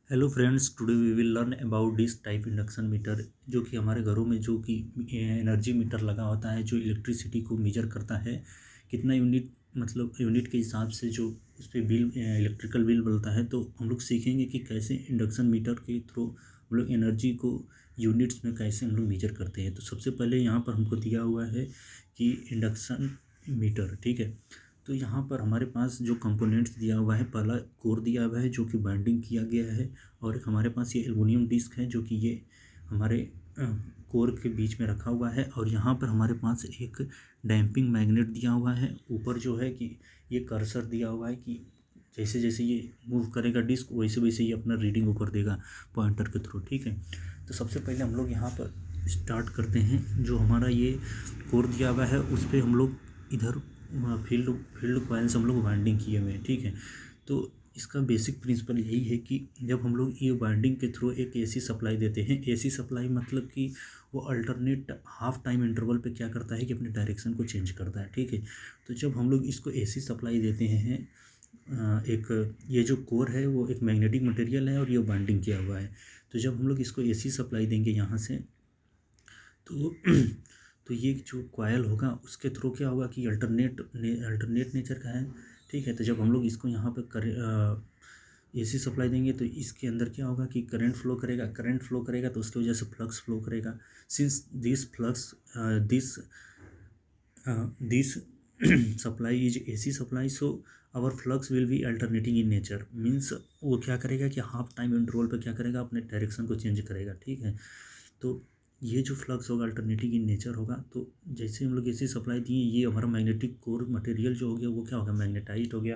Hello friends, today we will learn about this type induction meter, जो कि हमारे घरों में जो कि एनर्जी मीटर लगा होता है, जो इलेक्ट्रिसिटी को मेजर करता है कितना यूनिट, मतलब यूनिट के हिसाब से जो उस पर बिल, इलेक्ट्रिकल बिल बनता है। तो हम लोग सीखेंगे कि कैसे इंडक्शन मीटर के थ्रू हम लोग एनर्जी को यूनिट्स में कैसे हम लोग मेजर करते हैं। तो सबसे पहले यहाँ पर हमको दिया हुआ है कि इंडक्शन मीटर, ठीक है। तो यहाँ पर हमारे पास जो कंपोनेंट्स दिया हुआ है, पहला कोर दिया हुआ है जो कि बाइंडिंग किया गया है, और एक हमारे पास ये एल्युमिनियम डिस्क है जो कि ये हमारे कोर के बीच में रखा हुआ है। और यहाँ पर हमारे पास एक डैम्पिंग मैग्नेट दिया हुआ है। ऊपर जो है कि ये कर्सर दिया हुआ है कि जैसे जैसे ये मूव करेगा डिस्क, वैसे वैसे ये अपना रीडिंग ऊपर देगा पॉइंटर के थ्रू, ठीक है। तो सबसे पहले हम लोग यहाँ पर स्टार्ट करते हैं। जो हमारा ये कोर दिया हुआ है उस पर हम लोग इधर फील्ड फील्ड कॉइल से हम लोग वाइंडिंग किए हुए हैं, ठीक है। तो इसका बेसिक प्रिंसिपल यही है कि जब हम लोग ये वाइंडिंग के थ्रू एक एसी सप्लाई देते हैं, एसी सप्लाई मतलब कि वो अल्टरनेट हाफ टाइम इंटरवल पे क्या करता है कि अपने डायरेक्शन को चेंज करता है, ठीक है। तो जब हम लोग इसको एसी सप्लाई देते हैं, एक ये जो कोर है वो एक मैग्नेटिक मटेरियल है और ये बाइंडिंग किया हुआ है। तो जब हम लोग इसको एसी सप्लाई देंगे यहाँ से, तो तो ये जो कॉयल होगा उसके थ्रू क्या होगा कि अल्टरनेट नेचर का है, ठीक है। तो जब हम लोग इसको यहाँ पर एसी सप्लाई देंगे तो इसके अंदर क्या होगा कि करंट फ्लो करेगा तो उसकी वजह से फ्लक्स फ्लो करेगा। Since this flux this supply is AC supply, so our flux will be alternating in nature. Means वो क्या करेगा कि हाफ टाइम इंटरवल पे क्या करेगा, अपने डायरेक्शन को चेंज करेगा, ठीक है। तो ये जो फ्लक्स होगा अल्टरनेटिंग इन नेचर होगा। तो जैसे हम लोग एसी सप्लाई दिए, ये हमारा मैग्नेटिक कोर मटेरियल जो हो गया वो क्या होगा, मैग्नेटाइज हो गया,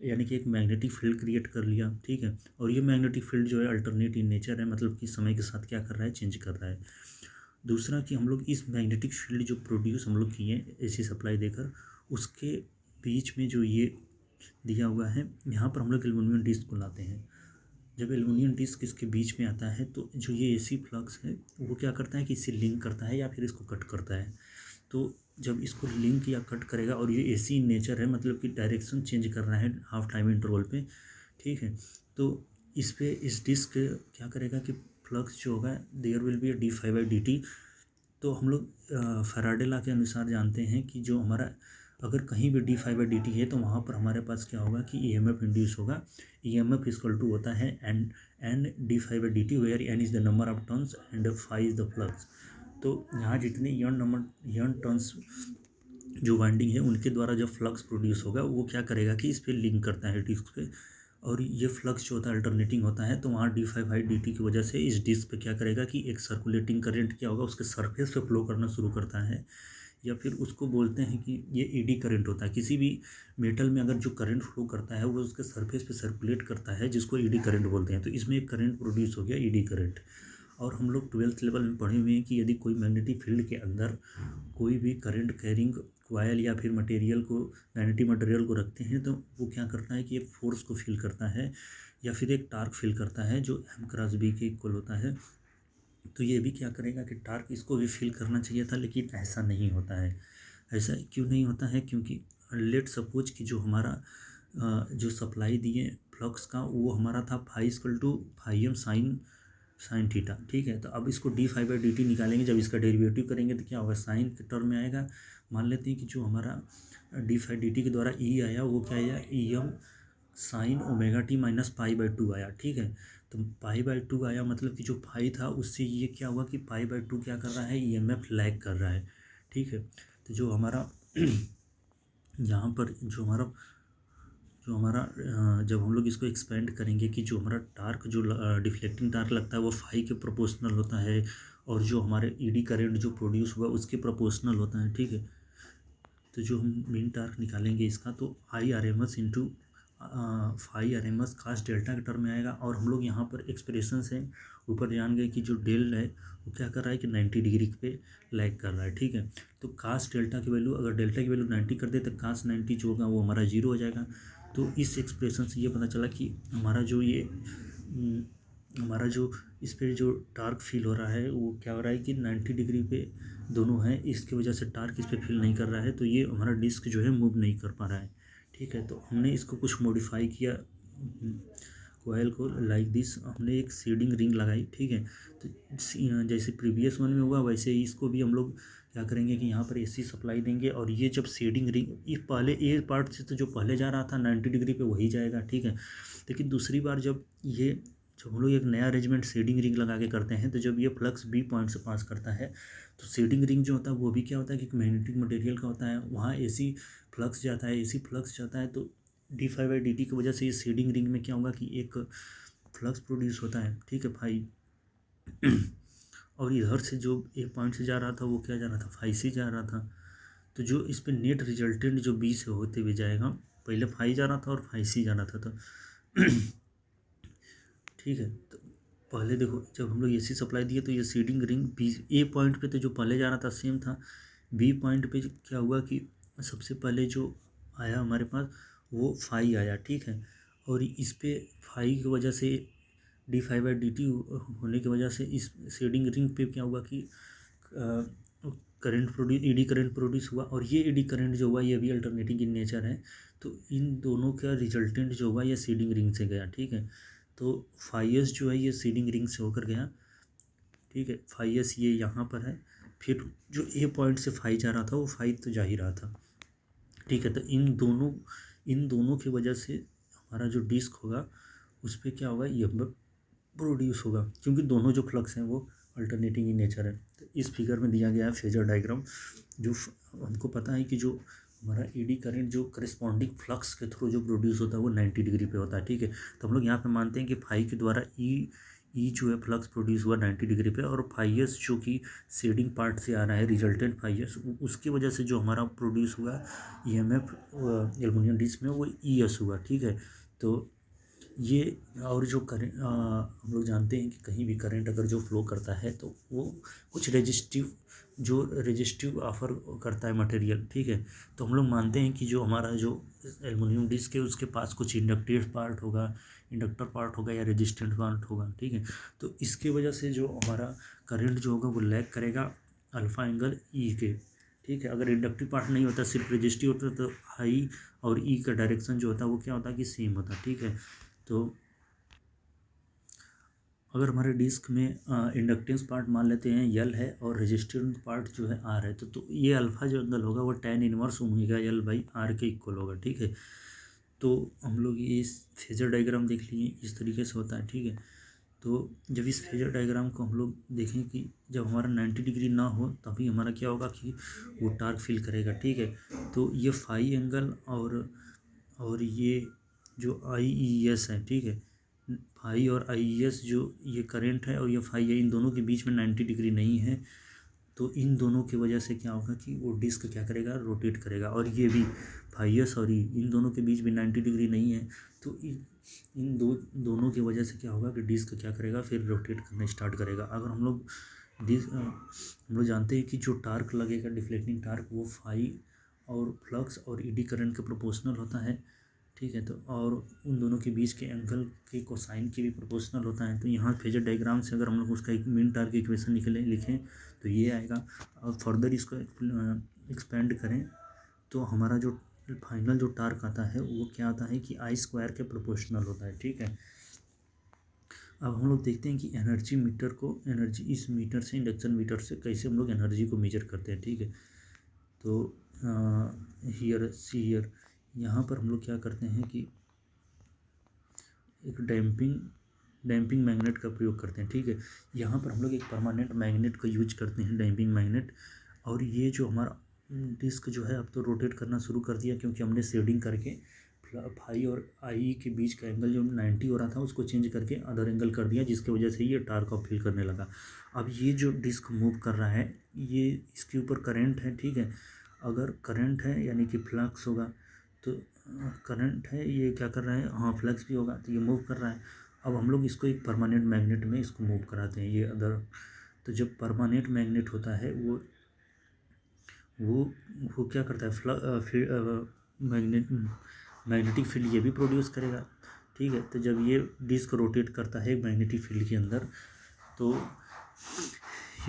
यानी कि एक मैग्नेटिक फील्ड क्रिएट कर लिया, ठीक है। और ये मैग्नेटिक फील्ड जो है अल्टरनेट इन नेचर है, मतलब कि समय के साथ क्या कर रहा है, चेंज कर रहा है। दूसरा कि हम लोग इस मैग्नेटिक फील्ड जो प्रोड्यूस हम लोग किए एसी सप्लाई देकर, उसके बीच में जो ये दिया हुआ है, यहाँ पर हम लोग एल्युमिनियम डिस्क को लाते हैं। जब एल्युमिनियम डिस्क इसके बीच में आता है तो जो ये एसी फ्लक्स है वो क्या करता है कि इसे लिंक करता है या फिर इसको कट करता है। तो जब इसको लिंक या कट करेगा, और ये एसी नेचर है, मतलब कि डायरेक्शन चेंज कर रहा है हाफ टाइम इंटरवल पे, ठीक है। तो इस डिस्क क्या करेगा कि फ्लक्स जो होगा, there will be d phi by d t. तो हम लोग फैराडे लॉ के अनुसार जानते हैं कि जो हमारा अगर कहीं भी d phi by d t है तो वहाँ पर हमारे पास क्या होगा कि ईएमएफ इंड्यूस होगा। ईएमएफ इक्वल टू होता है N d phi by d t, where N is the number of turns and phi is the flux. तो यहाँ जितने यन टर्न्स जो वाइंडिंग है उनके द्वारा जब फ्लक्स प्रोड्यूस होगा, वो क्या करेगा कि इस पर लिंक करता है डिस्क पे, और ये फ्लक्स जो होता है अल्टरनेटिंग होता है। तो वहाँ d phi by d t की वजह से इस डिस्क पे क्या करेगा कि एक सर्कुलेटिंग करंट क्या होगा, उसके सरफेस पे फ्लो करना शुरू करता है, या फिर उसको बोलते हैं कि ये ईडी करंट होता है। किसी भी मेटल में अगर जो करंट फ्लो करता है वो उसके सरफेस पे सर्कुलेट करता है, जिसको ईडी करंट बोलते हैं। तो इसमें एक करंट प्रोड्यूस हो गया, ईडी करंट। और हम लोग 12th लेवल में पढ़े हुए हैं कि यदि कोई मैग्नेटिक फील्ड के अंदर कोई भी करंट कैरिंग क्वायल या फिर मटेरियल को, मैग्नेटिक मटेरियल को रखते हैं, तो वो क्या करता है कि एक फोर्स को फील करता है या फिर एक टार्क फील करता है जो एम क्रॉस बी के इक्वल होता है। तो ये भी क्या करेगा कि टार्क इसको भी फील करना चाहिए था, लेकिन ऐसा नहीं होता है। ऐसा क्यों नहीं होता है? क्योंकि लेट सपोज कि जो हमारा जो सप्लाई दिए फ्लक्स का, वो हमारा था phi equal to phi m sine theta, ठीक है। तो अब इसको d phi by d t निकालेंगे, जब इसका डेरिवेटिव करेंगे तो क्या होगा, साइन के टर्म में आएगा। मान लेते हैं कि जो हमारा डी फाई डी टी के द्वारा ई आया वो क्या आया, E m sine omega t minus pi by two आया, ठीक है। तो पाई बाई टू आया, मतलब कि जो पाई था उससे ये क्या हुआ कि पाई बाई टू क्या कर रहा है, ईएमएफ लैग कर रहा है, ठीक है। तो जो हमारा यहाँ पर जब हम लोग इसको एक्सपेंड करेंगे कि जो हमारा टार्क, जो डिफ्लेक्टिंग टार्क लगता है वो फाई के प्रोपोर्शनल होता है, और जो हमारे ईडी करंट जो प्रोड्यूस हुआ उसके प्रोपोर्शनल होता है, ठीक है। तो जो हम मीन टार्क निकालेंगे इसका, तो I R M S into phi R M S cos delta के टर्म में आएगा। और हम लोग यहाँ पर एक्सप्रेशन से ऊपर जान गए कि जो डेल है वो क्या कर रहा है कि 90 डिग्री पे लैग कर रहा है, ठीक है। तो कास डेल्टा की वैल्यू, अगर डेल्टा की वैल्यू 90 कर दे तो कास 90 जो होगा वो हमारा 0 हो जाएगा। तो इस एक्सप्रेशन से ये पता चला कि हमारा जो इस पर जो टार्क फील हो रहा है वो क्या हो रहा है कि 90 डिग्री पे दोनों हैं, इसकी वजह से टार्क इस पर फील नहीं कर रहा है। तो ये हमारा डिस्क जो है मूव नहीं कर पा रहा है, ठीक है। तो हमने इसको कुछ कोयल को लाइक दिस हमने एक सीडिंग रिंग लगाई, ठीक है। तो जैसे प्रीवियस वन में हुआ वैसे ही इसको भी हम लोग क्या करेंगे कि यहाँ पर एसी सप्लाई देंगे, और ये जब सीडिंग रिंग ये पहले ए पार्ट से तो जो पहले जा रहा था 90 डिग्री पे वही जाएगा, ठीक है। लेकिन दूसरी बार जब हम लोग एक नया अरेंजमेंट सीडिंग रिंग लगा के करते हैं, तो जब ये फ्लक्स बी पॉइंट से पास करता है तो सीडिंग रिंग जो होता है वो भी क्या होता है कि मैग्नेटिक मटेरियल का होता है, वहाँ एसी फ्लक्स जाता है, एसी फ्लक्स जाता है, तो d∅dt की वजह से ये सीडिंग रिंग में क्या होगा कि एक फ्लक्स प्रोड्यूस होता है, ठीक है फाई। और इधर से जो ए पॉइंट से जा रहा था वो क्या जा रहा था, फाई से जा रहा था। तो जो इस पर नेट रिजल्टेंट जो बी से होते हुए जाएगा, पहले फाई जा रहा था और फाई सी जा रहा था, तो ठीक है। तो पहले देखो जब हम लोग एसी सप्लाई दिए तो ये सीडिंग रिंग बी ए पॉइंट पे तो जो पहले जा रहा था सेम था, बी पॉइंट पे क्या हुआ कि सबसे पहले जो आया हमारे पास वो फाई आया, ठीक है। और इस पे फाई की वजह से d∅dt होने की वजह से इस सीडिंग रिंग पे क्या हुआ कि एडी करंट प्रोड्यूस हुआ, और ये एडी करंट जो हुआ ये भी अल्टरनेटिंग इन नेचर है। तो इन दोनों का रिजल्टेंट जो हुआ ये सीडिंग रिंग से गया, ठीक है। तो फाइस जो है ये सीडिंग रिंग से होकर गया, ठीक है। फाइस ये यहाँ पर है, फिर जो ए पॉइंट से फाई जा रहा था वो फाई तो जा ही रहा था, ठीक है। तो इन दोनों की वजह से हमारा जो डिस्क होगा उस पर क्या होगा, ये प्रोड्यूस होगा, क्योंकि दोनों जो फ्लक्स हैं वो अल्टरनेटिंग इन नेचर है। तो इस फिगर में दिया गया है फेजर डायग्राम, जो हमको पता है कि जो हमारा एडी करंट जो करस्पॉन्डिंग फ्लक्स के थ्रू जो प्रोड्यूस होता है वो 90 डिग्री पे होता है, ठीक है। तो हम लोग यहाँ पे मानते हैं कि फाई के द्वारा ई जो है फ्लक्स प्रोड्यूस हुआ 90 डिग्री पे, और फाइस जो कि शेडिंग पार्ट से आ रहा है रिजल्टेंट फाइस, उसकी वजह से जो हमारा प्रोड्यूस हुआ ईएमएफ एल्युमिनियम डिस्क में वो ईएस हुआ, ठीक है। तो ये और जो करेंट हम लोग जानते हैं कि कहीं भी करंट अगर जो फ्लो करता है तो वो कुछ रेजिस्टिव ऑफर करता है मटेरियल, ठीक है। तो हम लोग मानते हैं कि जो हमारा जो एल्युमिनियम डिस्क है उसके पास कुछ इंडक्टर पार्ट होगा या रेजिस्टेंट पार्ट होगा, ठीक है। तो इसके वजह से जो हमारा करंट जो होगा वो लैग करेगा अल्फ़ा एंगल ई के, ठीक है। अगर इंडक्टिव पार्ट नहीं होता सिर्फ रेजिस्टिव होता तो आई और ई का डायरेक्शन जो होता है वो क्या होता है कि सेम होता, ठीक है। तो अगर हमारे डिस्क में इंडक्टेंस पार्ट मान लेते हैं यल है और रेजिस्टेंस पार्ट जो है आर है, तो ये अल्फ़ा जो एंगल होगा वो tan inverse omega L by R के इक्वल होगा, ठीक है। तो हम लोग ये इस फेजर डायग्राम देख लिए इस तरीके से होता है, ठीक है। तो जब इस फेजर डायग्राम को हम लोग देखें कि जब हमारा 90 डिग्री ना हो तभी हमारा क्या होगा कि वो टार्क फील करेगा, ठीक है। तो ये फाई एंगल और ये जो आई ई एस है, ठीक है, फाई और आई ई एस जो ये करंट है और ये फाई है, इन दोनों के बीच में 90 डिग्री नहीं है। तो इन दोनों की वजह से क्या होगा कि वो डिस्क क्या करेगा, रोटेट करेगा। और ये भी फाई एस और इन दोनों के बीच में 90 डिग्री नहीं है, तो इन दोनों की वजह से क्या होगा कि डिस्क क्या करेगा, फिर रोटेट करना स्टार्ट करेगा। अगर हम लोग जानते हैं कि जो टार्क लगेगा डिफ्लेक्टिंग टार्क वो फाई और फ्लक्स और ईडी करंट के प्रोपोर्शनल होता है, ठीक है। तो और उन दोनों के बीच के एंगल के कोसाइन के भी प्रोपोर्शनल होता है। तो यहाँ फेजर डायग्राम से अगर हम लोग उसका एक मीन टार्क इक्वेशन लिखें तो ये आएगा। और फर्दर इसको एक्सपेंड करें तो हमारा जो फाइनल जो टार्क आता है वो क्या आता है कि आई स्क्वायर के प्रोपोर्शनल होता है, ठीक है। अब हम लोग देखते हैं कि एनर्जी इस मीटर से इंडक्शन मीटर से कैसे हम लोग एनर्जी को मेजर करते हैं, ठीक है। तो हियर यहाँ पर हम लोग क्या करते हैं कि एक डैम्पिंग मैग्नेट का प्रयोग करते हैं, ठीक है। यहाँ पर हम लोग एक परमानेंट मैग्नेट का यूज करते हैं, डैम्पिंग मैग्नेट। और ये जो हमारा डिस्क जो है अब तो रोटेट करना शुरू कर दिया, क्योंकि हमने शेडिंग करके फाई और आई के बीच का एंगल जो 90 हो रहा था उसको चेंज करके अदर एंगल कर दिया, जिसकी वजह से ये टार्क ऑफ फील करने लगा। अब ये जो डिस्क मूव कर रहा है ये इसके ऊपर करंट है, ठीक है। अगर करंट है यानी कि फ्लक्स होगा, तो करंट है ये क्या कर रहा है, हाँ फ्लक्स भी होगा, तो ये मूव कर रहा है। अब हम लोग इसको एक परमानेंट मैग्नेट में इसको मूव कराते हैं ये अदर। तो जब परमानेंट मैग्नेट होता है वो क्या करता है, मैग्नेटिक फील्ड ये भी प्रोड्यूस करेगा, ठीक है। तो जब ये डिस्क रोटेट करता है मैग्नेटिक फील्ड के अंदर, तो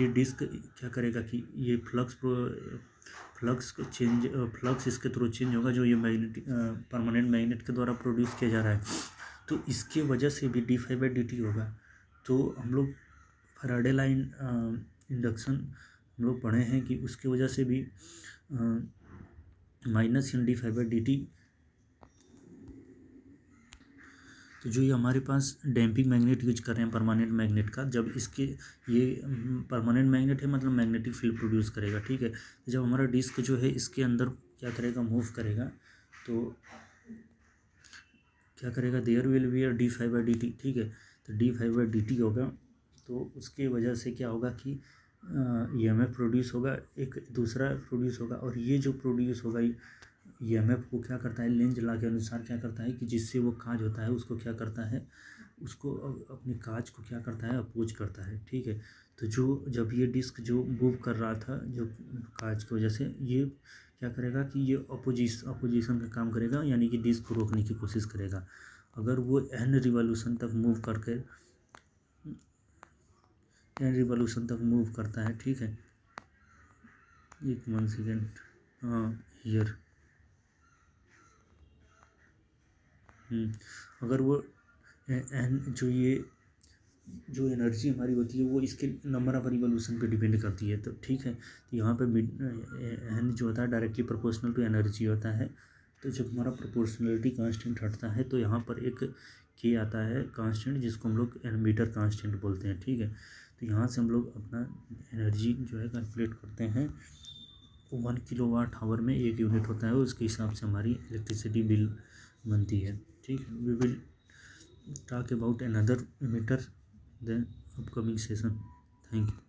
ये डिस्क क्या करेगा कि ये फ्लक्स इसके थ्रू चेंज होगा, जो ये परमानेंट मैग्नेट के द्वारा प्रोड्यूस किया जा रहा है। तो इसके वजह से भी d5/dt होगा। तो हम लोग फैराडे लाइन इंडक्शन हम लोग पढ़े हैं कि उसके वजह से भी माइनस इन d5/dt। तो जो ये हमारे पास डैम्पिंग मैग्नेट यूज कर रहे हैं परमानेंट मैग्नेट का, जब इसके ये परमानेंट मैग्नेट है मतलब मैग्नेटिक फील्ड प्रोड्यूस करेगा, ठीक है। जब हमारा डिस्क जो है इसके अंदर क्या करेगा, मूव करेगा, तो क्या करेगा, there will be a d5/dt, ठीक है। तो d5/dt होगा, तो उसके वजह से क्या होगा कि EMF प्रोड्यूस होगा, एक दूसरा प्रोड्यूस होगा, और ये जो प्रोड्यूस होगा EMF को क्या करता है, लेंज लॉ के अनुसार क्या करता है कि जिससे वो काज होता है उसको क्या करता है, उसको अपने काज को क्या करता है, अपोज करता है, ठीक है। तो जो जब ये डिस्क जो मूव कर रहा था जो काज की वजह से, ये क्या करेगा कि ये अपोजिशन का काम करेगा, यानी कि डिस्क को रोकने की कोशिश करेगा। अगर वो n रिवॉल्यूशन तक मूव करता है, ठीक है। एक 1 सेकेंड, हाँ हियर, अगर वो एन जो एनर्जी हमारी होती है वो इसके नंबर ऑफ रिवॉल्यूशन पे डिपेंड करती है, तो ठीक है। तो यहाँ पे एन जो होता है डायरेक्टली प्रोपोर्शनल टू एनर्जी होता है। तो जब हमारा प्रोपोर्शनलिटी कांस्टेंट हटता है तो यहाँ पर एक के आता है कांस्टेंट, जिसको हम लोग मीटर कांस्टेंट बोलते हैं, ठीक है। तो यहाँ से हम लोग अपना एनर्जी जो है कैलकुलेट करते हैं। 1 kWh में 1 यूनिट होता है, उसके हिसाब से हमारी इलेक्ट्रिसिटी बिल बनती है, ठीक है। We will talk about another meter then upcoming session. Thank you.